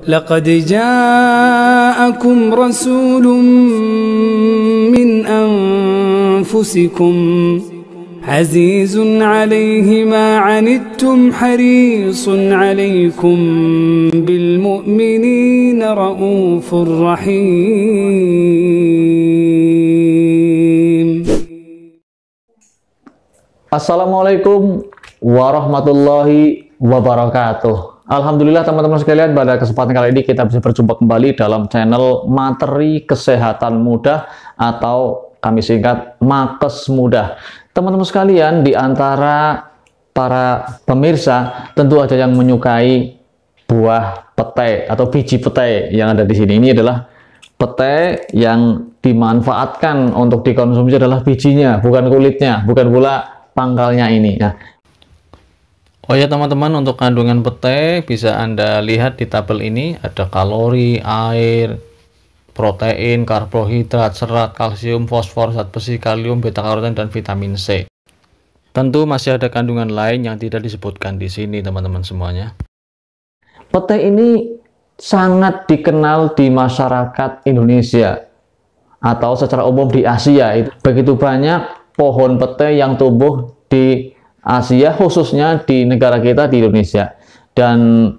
لقد جاءكم رسول من أنفسكم عزيز عليه ما عنتم حريص عليكم بالمؤمنين رؤوف رحيم. Assalamualaikum warahmatullahi wabarakatuh. Alhamdulillah teman-teman sekalian, pada kesempatan kali ini kita bisa berjumpa kembali dalam channel Materi Kesehatan Mudah atau kami singkat Makes Mudah. Teman-teman sekalian, di antara para pemirsa tentu ada yang menyukai buah petai atau biji petai yang ada di sini. Ini adalah petai yang dimanfaatkan untuk dikonsumsi adalah bijinya, bukan kulitnya, bukan pula pangkalnya ini. Nah, oh ya teman-teman, untuk kandungan petai bisa Anda lihat di tabel ini, ada kalori, air, protein, karbohidrat, serat, kalsium, fosfor, zat besi, kalium, beta karoten, dan vitamin C. Tentu masih ada kandungan lain yang tidak disebutkan di sini teman-teman semuanya. Petai ini sangat dikenal di masyarakat Indonesia atau secara umum di Asia. Begitu banyak pohon petai yang tumbuh di Asia, khususnya di negara kita di Indonesia, dan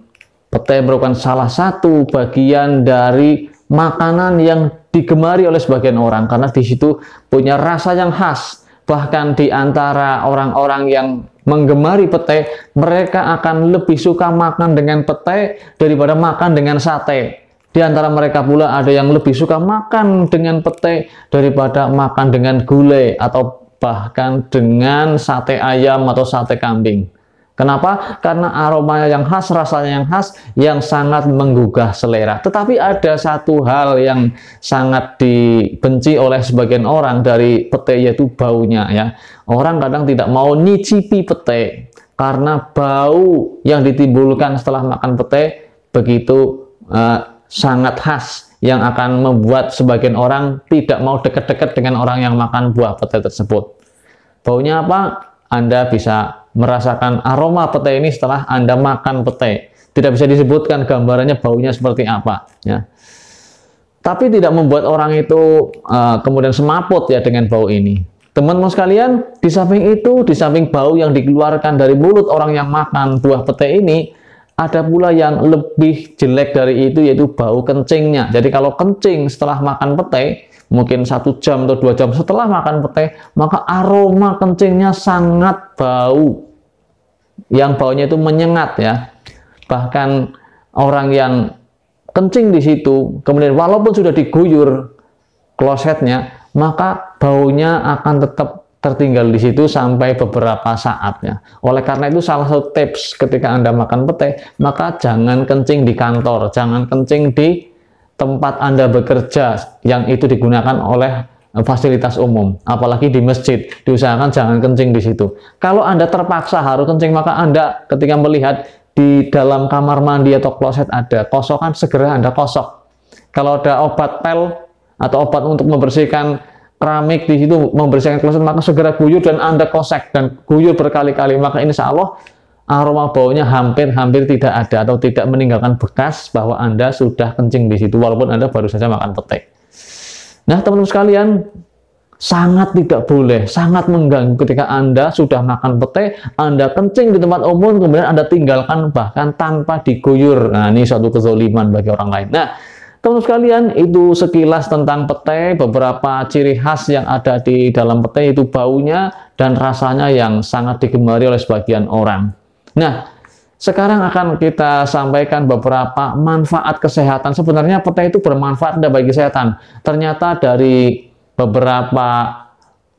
petai merupakan salah satu bagian dari makanan yang digemari oleh sebagian orang karena di situ punya rasa yang khas. Bahkan di antara orang-orang yang menggemari petai, mereka akan lebih suka makan dengan petai daripada makan dengan sate. Di antara mereka pula ada yang lebih suka makan dengan petai daripada makan dengan gulai atau bahkan dengan sate ayam atau sate kambing. Kenapa? Karena aromanya yang khas, rasanya yang khas, yang sangat menggugah selera. Tetapi ada satu hal yang sangat dibenci oleh sebagian orang dari petai, yaitu baunya ya. Orang kadang tidak mau nyicipi petai karena bau yang ditimbulkan setelah makan petai begitu sangat khas, yang akan membuat sebagian orang tidak mau dekat-dekat dengan orang yang makan buah petai tersebut. Baunya apa? Anda bisa merasakan aroma petai ini setelah Anda makan petai. Tidak bisa disebutkan gambarannya baunya seperti apa ya. Tapi tidak membuat orang itu kemudian semaput ya dengan bau ini. Teman-teman sekalian, di samping itu, di samping bau yang dikeluarkan dari mulut orang yang makan buah petai ini, ada pula yang lebih jelek dari itu, yaitu bau kencingnya. Jadi kalau kencing setelah makan petai, mungkin 1 jam atau 2 jam setelah makan petai, maka aroma kencingnya sangat bau, yang baunya itu menyengat ya. Bahkan orang yang kencing di situ, kemudian walaupun sudah diguyur klosetnya, maka baunya akan tetap tertinggal di situ sampai beberapa saatnya. Oleh karena itu, salah satu tips ketika Anda makan petai, maka jangan kencing di kantor, jangan kencing di tempat Anda bekerja yang itu digunakan oleh fasilitas umum, apalagi di masjid. Diusahakan jangan kencing di situ. Kalau Anda terpaksa harus kencing, maka Anda ketika melihat di dalam kamar mandi atau kloset ada kosongan, segera Anda kosok. Kalau ada obat pel atau obat untuk membersihkan keramik di situ, membersihkan kloset, maka segera guyur dan Anda kosek, dan guyur berkali-kali, maka insya Allah aroma baunya hampir tidak ada atau tidak meninggalkan bekas bahwa Anda sudah kencing di situ walaupun Anda baru saja makan petai. Nah teman-teman sekalian, sangat tidak boleh, sangat mengganggu ketika Anda sudah makan petai, Anda kencing di tempat umum, kemudian Anda tinggalkan bahkan tanpa diguyur. Nah ini suatu kezaliman bagi orang lain. Nah teman-teman sekalian, itu sekilas tentang petai, beberapa ciri khas yang ada di dalam petai, itu baunya dan rasanya yang sangat digemari oleh sebagian orang. Nah, sekarang akan kita sampaikan beberapa manfaat kesehatan. Sebenarnya petai itu bermanfaat bagi kesehatan. Ternyata dari beberapa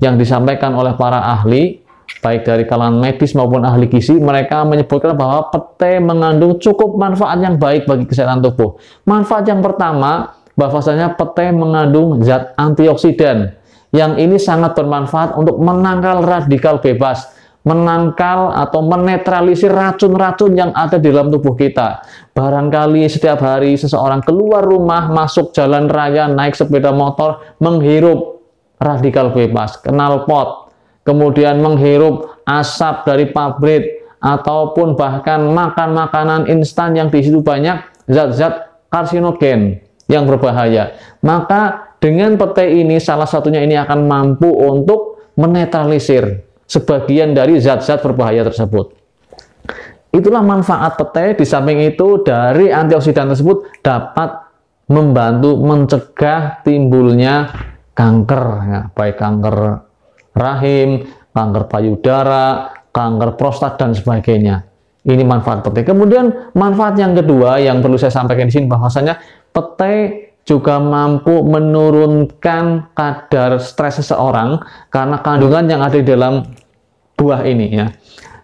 yang disampaikan oleh para ahli, baik dari kalangan medis maupun ahli gizi, mereka menyebutkan bahwa petai mengandung cukup manfaat yang baik bagi kesehatan tubuh. Manfaat yang pertama, bahwasanya petai mengandung zat antioksidan, yang ini sangat bermanfaat untuk menangkal radikal bebas, menangkal atau menetralisir racun-racun yang ada di dalam tubuh kita. Barangkali setiap hari seseorang keluar rumah, masuk jalan raya, naik sepeda motor, menghirup radikal bebas, knalpot, kemudian menghirup asap dari pabrik, ataupun bahkan makan makanan instan yang di situ banyak zat-zat karsinogen yang berbahaya. Maka dengan petai ini salah satunya ini akan mampu untuk menetralisir sebagian dari zat-zat berbahaya tersebut. Itulah manfaat petai. Di samping itu dari antioksidan tersebut dapat membantu mencegah timbulnya kanker, ya, baik kanker rahim, kanker payudara, kanker prostat dan sebagainya. Ini manfaat petai. Kemudian manfaat yang kedua yang perlu saya sampaikan di sini bahwasanya petai juga mampu menurunkan kadar stres seseorang karena kandungan yang ada di dalam buah ini ya.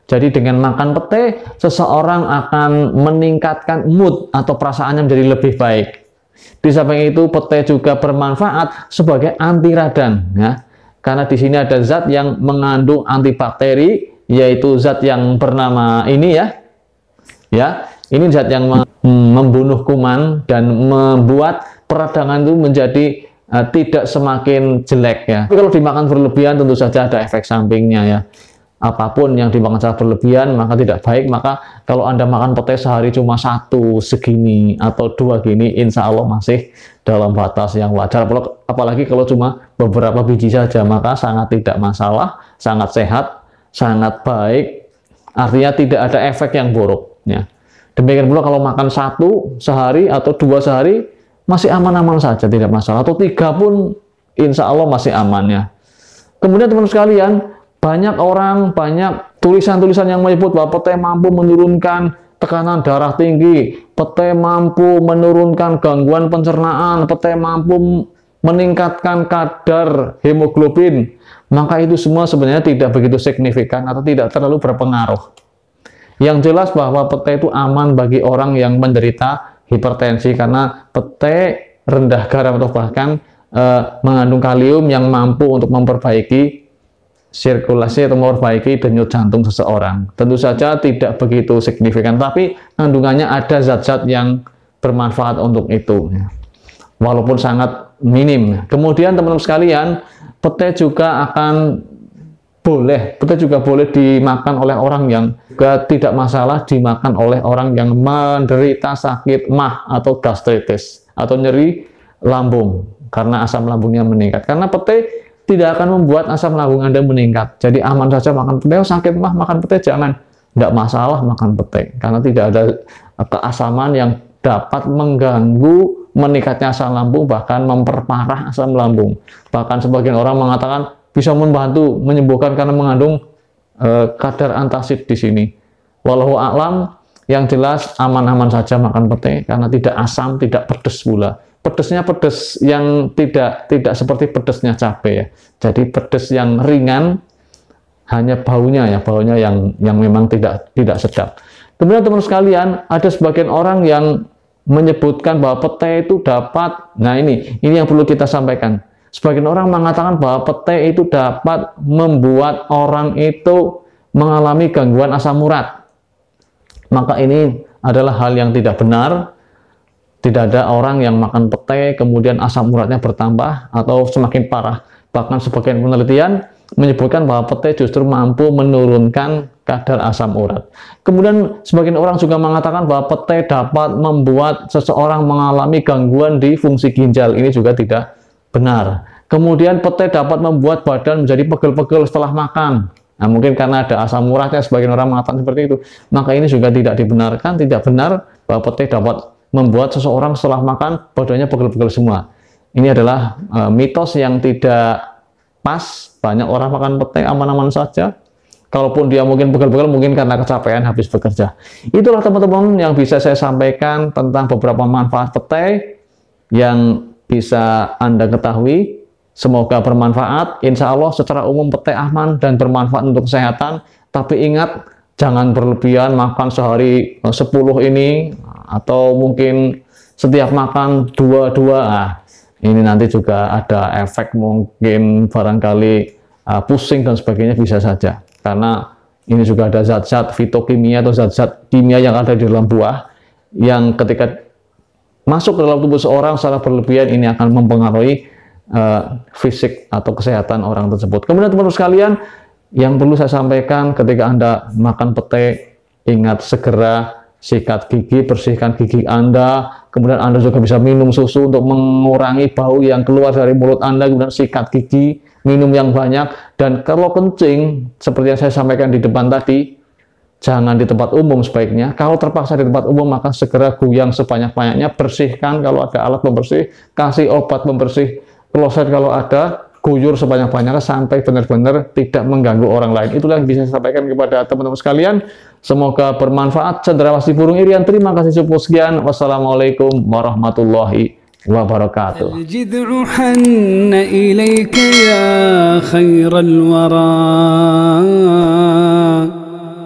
Jadi dengan makan petai seseorang akan meningkatkan mood atau perasaannya menjadi lebih baik. Di samping itu petai juga bermanfaat sebagai anti radang ya. Karena di sini ada zat yang mengandung antibakteri, yaitu zat yang bernama ini ya. Ya, ini zat yang membunuh kuman dan membuat peradangan itu menjadi tidak semakin jelek ya. Tapi kalau dimakan berlebihan tentu saja ada efek sampingnya ya. Apapun yang dimakan secara berlebihan maka tidak baik. Maka kalau Anda makan petai sehari cuma 1 segini atau 2 gini, insya Allah masih dalam batas yang wajar. Apalagi kalau cuma beberapa biji saja, maka sangat tidak masalah, sangat sehat, sangat baik. Artinya tidak ada efek yang buruk ya. Demikian pula kalau makan 1 sehari atau 2 sehari masih aman-aman saja, tidak masalah. Atau 3 pun insya Allah masih aman ya. Kemudian teman-teman sekalian, banyak orang, banyak tulisan-tulisan yang menyebut bahwa petai mampu menurunkan tekanan darah tinggi, petai mampu menurunkan gangguan pencernaan, petai mampu meningkatkan kadar hemoglobin. Maka itu semua sebenarnya tidak begitu signifikan atau tidak terlalu berpengaruh. Yang jelas bahwa petai itu aman bagi orang yang menderita hipertensi karena petai rendah garam atau bahkan mengandung kalium yang mampu untuk memperbaiki sirkulasi atau memperbaiki denyut jantung seseorang. Tentu saja tidak begitu signifikan, tapi kandungannya ada zat-zat yang bermanfaat untuk itu ya. Walaupun sangat minim. Kemudian teman-teman sekalian, petai juga boleh dimakan oleh orang yang juga tidak masalah dimakan oleh orang yang menderita sakit MAH atau gastritis atau nyeri lambung karena asam lambungnya meningkat. Karena petai tidak akan membuat asam lambung Anda meningkat. Jadi aman saja makan petai. Sakit MAH makan petai jangan. Tidak masalah makan petai karena tidak ada keasaman yang dapat mengganggu meningkatnya asam lambung, bahkan memperparah asam lambung. Bahkan sebagian orang mengatakan bisa membantu menyembuhkan karena mengandung kadar antacid di sini. Wallahu a'lam, yang jelas aman-aman saja makan petai karena tidak asam, tidak pedas pula. Pedesnya pedas yang tidak seperti pedesnya cabai ya. Jadi pedas yang ringan, hanya baunya yang memang tidak sedap. Kemudian teman sekalian, ada sebagian orang yang menyebutkan bahwa petai itu dapat, nah ini yang perlu kita sampaikan. Sebagian orang mengatakan bahwa petai itu dapat membuat orang itu mengalami gangguan asam urat. Maka ini adalah hal yang tidak benar. Tidak ada orang yang makan petai kemudian asam uratnya bertambah atau semakin parah. Bahkan sebagian penelitian menyebutkan bahwa petai justru mampu menurunkan kadar asam urat. Kemudian sebagian orang juga mengatakan bahwa petai dapat membuat seseorang mengalami gangguan di fungsi ginjal. Ini juga tidak benar. Kemudian petai dapat membuat badan menjadi pegel-pegel setelah makan. Nah, mungkin karena ada asam uratnya, sebagian orang mengatakan seperti itu. Maka ini juga tidak dibenarkan, tidak benar bahwa petai dapat membuat seseorang setelah makan badannya pegel-pegel semua. Ini adalah mitos yang tidak pas. Banyak orang makan petai aman-aman saja. Kalaupun dia mungkin pegel-pegel, mungkin karena kecapean habis bekerja. Itulah teman-teman yang bisa saya sampaikan tentang beberapa manfaat petai yang bisa Anda ketahui. Semoga bermanfaat. Insya Allah secara umum petai aman dan bermanfaat untuk kesehatan. Tapi ingat, jangan berlebihan makan sehari 10 ini, atau mungkin setiap makan 2. Ini nanti juga ada efek mungkin barangkali pusing dan sebagainya, bisa saja. Karena ini juga ada zat-zat fitokimia atau zat-zat kimia yang ada di dalam buah yang ketika masuk ke dalam tubuh seorang secara berlebihan ini akan mempengaruhi fisik atau kesehatan orang tersebut. Kemudian teman-teman sekalian, yang perlu saya sampaikan ketika Anda makan petai, ingat segera sikat gigi, bersihkan gigi Anda. Kemudian Anda juga bisa minum susu untuk mengurangi bau yang keluar dari mulut Anda. Kemudian sikat gigi, minum yang banyak. Dan kalau kencing, seperti yang saya sampaikan di depan tadi, jangan di tempat umum sebaiknya. Kalau terpaksa di tempat umum, maka segera guyang sebanyak-banyaknya. Bersihkan kalau ada alat pembersih, kasih obat pembersih kloset kalau ada, guyur sebanyak-banyaknya sampai benar-benar tidak mengganggu orang lain. Itulah yang bisa saya sampaikan kepada teman-teman sekalian. Semoga bermanfaat. Cendrawasih Burung Irian, terima kasih cukup sekian. Wassalamualaikum warahmatullahi wabarakatuh. الجذع حن إليك يا خير الورى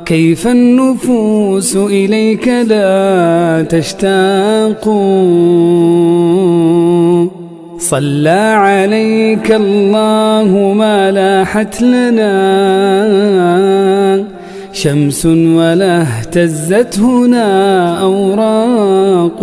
كيف النفوس إليك لا تشتاق صلى عليك الله ما لاحت لنا شمس ولا اهتزت هنا أوراق